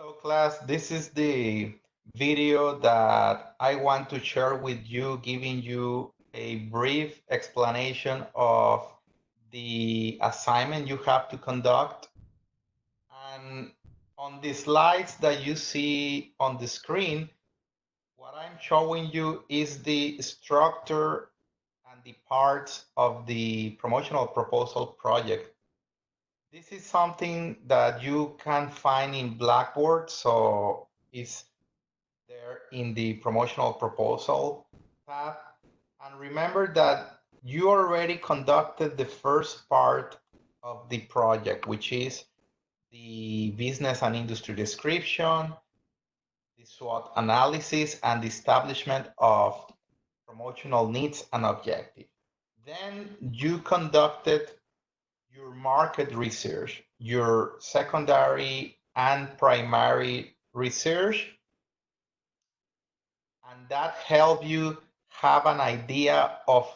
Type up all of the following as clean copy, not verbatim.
Hello class, this is the video that I want to share with you, giving you a brief explanation of the assignment you have to conduct. And on the slides that you see on the screen, what I'm showing you is the structure and the parts of the promotional proposal project. This is something that you can find in Blackboard, so it's there in the promotional proposal tab. And remember that you already conducted the first part of the project, which is the business and industry description, the SWOT analysis, and the establishment of promotional needs and objectives. Then you conducted your market research, your secondary and primary research, and that help you have an idea of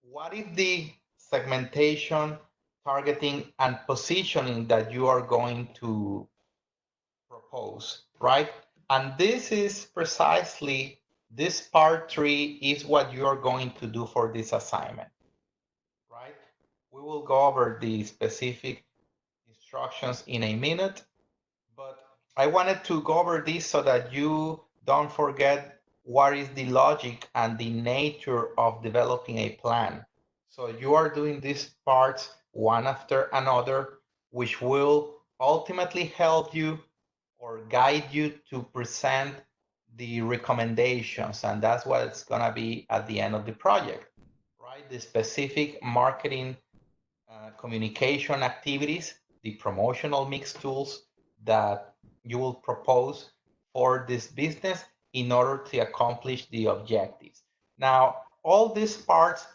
what is the segmentation, targeting, and positioning that you are going to propose, right? And this is precisely, this part 3 is what you are going to do for this assignment, right? We will go over the specific instructions in a minute, but I wanted to go over this so that you don't forget what is the logic and the nature of developing a plan. So you are doing these parts one after another, which will ultimately help you or guide you to present the recommendations. And that's what it's going to be at the end of the project, right? The specific marketing communication activities, the promotional mix tools that you will propose for this business in order to accomplish the objectives. Now, all these parts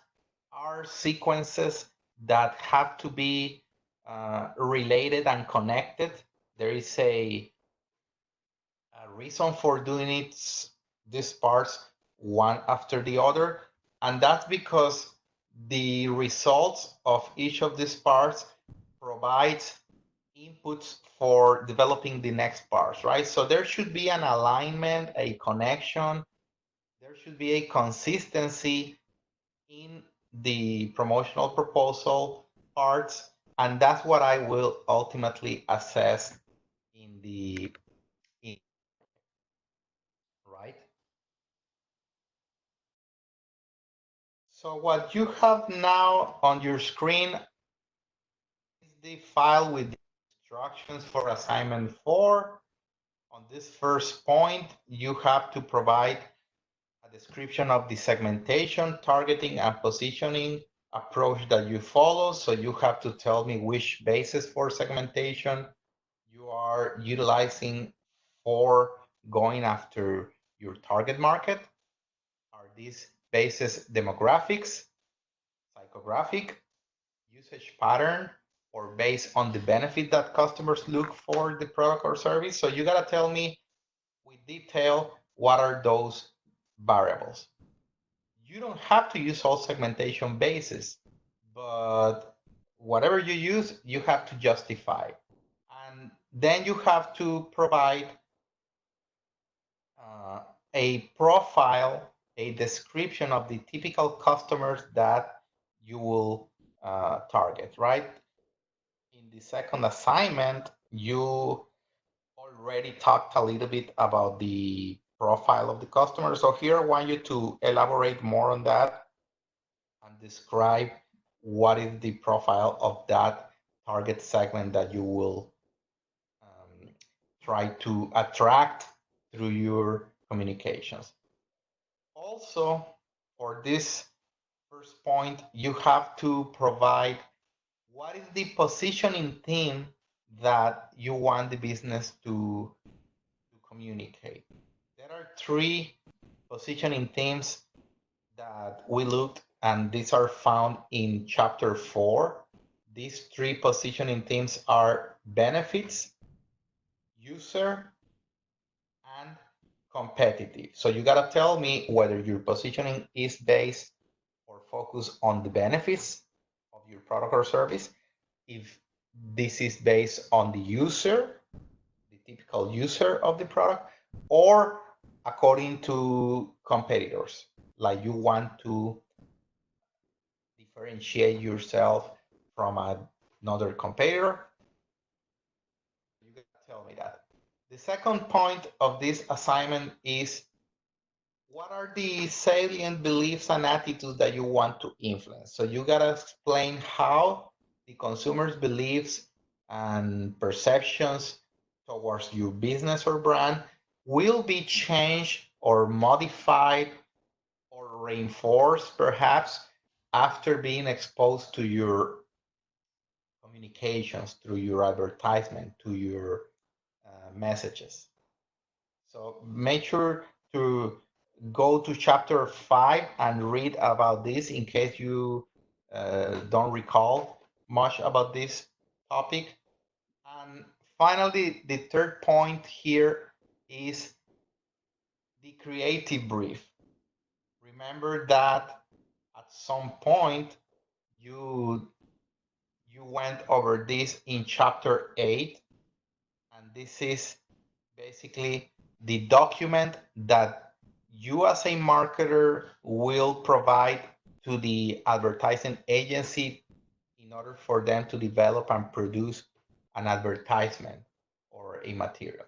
are sequences that have to be related and connected. There is a reason for doing it, these parts one after the other, and that's because the results of each of these parts provides inputs for developing the next parts, right? So there should be an alignment, a connection, there should be a consistency in the promotional proposal parts, and that's what I will ultimately assess in the in, right? So what you have now on your screen is the file with the instructions for assignment 4. On this first point, you have to provide a description of the segmentation, targeting, and positioning approach that you follow. So you have to tell me which basis for segmentation you are utilizing for going after your target market. Are these bases demographics, psychographic, usage pattern, or based on the benefit that customers look for the product or service? So you gotta tell me with detail what are those variables. You don't have to use all segmentation bases, but whatever you use, you have to justify. And then you have to provide uh, a profile, a description of the typical customers that you will target, right? In the second assignment, you already talked a little bit about the profile of the customer. So here I want you to elaborate more on that and describe what is the profile of that target segment that you will um, try to attract through your communications. Also, for this first point, you have to provide what is the positioning theme that you want the business to communicate. There are 3 positioning themes that we looked, and these are found in chapter 4. These 3 positioning themes are benefits, user, and competitive. So you got to tell me whether your positioning is based or focused on the benefits of your product or service, if this is based on the user, the typical user of the product, or according to competitors, like you want to differentiate yourself from another competitor. You gotta tell me that. The second point of this assignment is, what are the salient beliefs and attitudes that you want to influence? So you gotta explain how the consumer's beliefs and perceptions towards your business or brand will be changed or modified or reinforced perhaps after being exposed to your communications, through your advertisement, to your messages. So make sure to go to chapter 5 and read about this in case you don't recall much about this topic. And finally, the third point here is the creative brief. Remember that at some point you went over this in chapter 8, and this is basically the document that you as a marketer will provide to the advertising agency in order for them to develop and produce an advertisement or a material.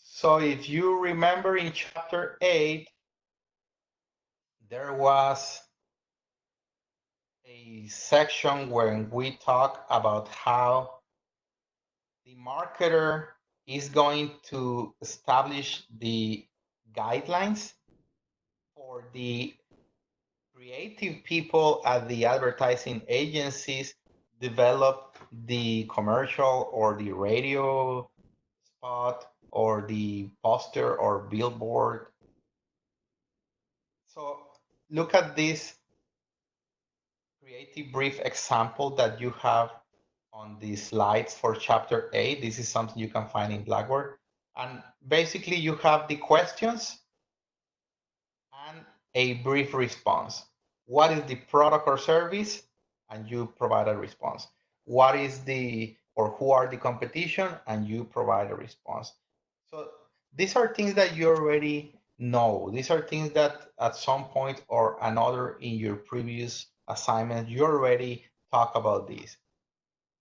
So if you remember in chapter 8, there was a section where we talk about how the marketer is going to establish the guidelines for the creative people at the advertising agencies develop the commercial or the radio spot or the poster or billboard. So look at this creative brief example that you have on the slides for chapter 8. This is something you can find in Blackboard. And basically you have the questions and a brief response. What is the product or service? And you provide a response. What is the, or who are the competition? And you provide a response. So these are things that you already know. These are things that at some point or another in your previous assignment, you already talk about this.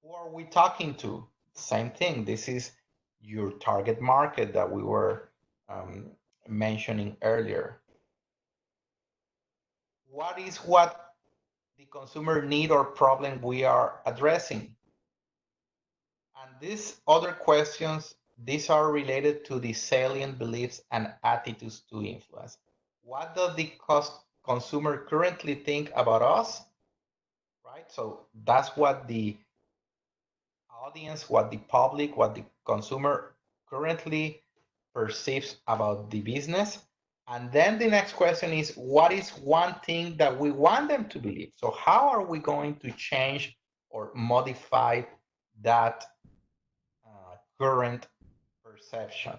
Who are we talking to? Same thing. This is your target market that we were mentioning earlier. What is what the consumer need or problem we are addressing? And these other questions, these are related to the salient beliefs and attitudes to influence. What does the consumer currently think about us? Right? So that's what the audience, what the public, what the consumer currently perceives about the business. And then the next question is, what is one thing that we want them to believe? So how are we going to change or modify that current perception?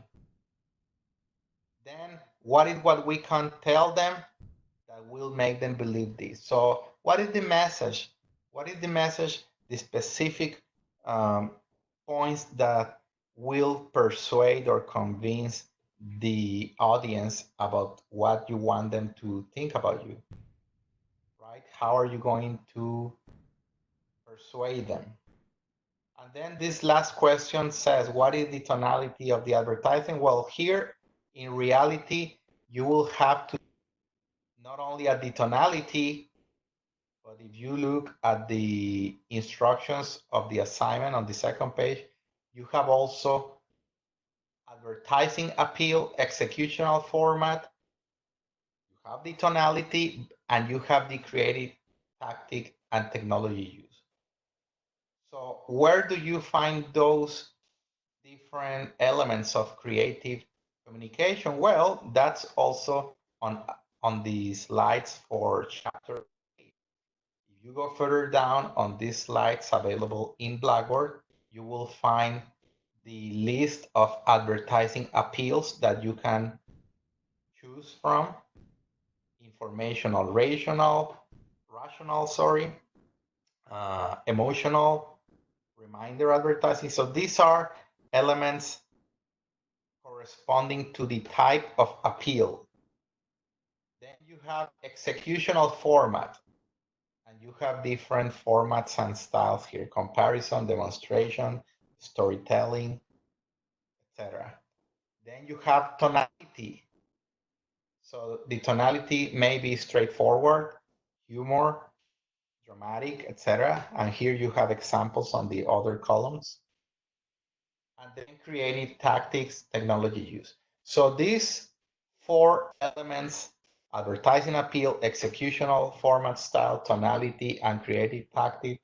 Then what is what we can tell them that will make them believe this? So what is the message? What is the message, the specific points that will persuade or convince the audience about what you want them to think about you, right? How are you going to persuade them? And then this last question says, what is the tonality of the advertising? Well, here in reality, you will have to not only at the tonality, but if you look at the instructions of the assignment on the second page, you have also advertising appeal, executional format, you have the tonality, and you have the creative tactic and technology use. So where do you find those different elements of creative communication? Well, that's also on the slides for chapter 8. If you go further down on these slides available in Blackboard, you will find the list of advertising appeals that you can choose from: informational, rational, sorry, emotional, reminder advertising. So these are elements corresponding to the type of appeal. Then you have executional format, and you have different formats and styles here: comparison, demonstration, storytelling, etc. Then you have tonality. So the tonality may be straightforward, humor, dramatic, etc. And here you have examples on the other columns. And then creative tactics, technology use. So these four elements: advertising appeal, executional, format, style, tonality, and creative tactic,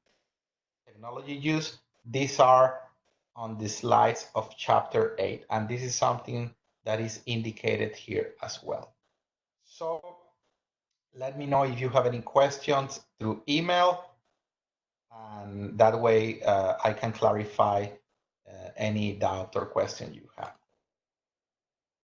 technology use, these are on the slides of chapter 8. And this is something that is indicated here as well. So let me know if you have any questions through email, and that way I can clarify any doubt or question you have.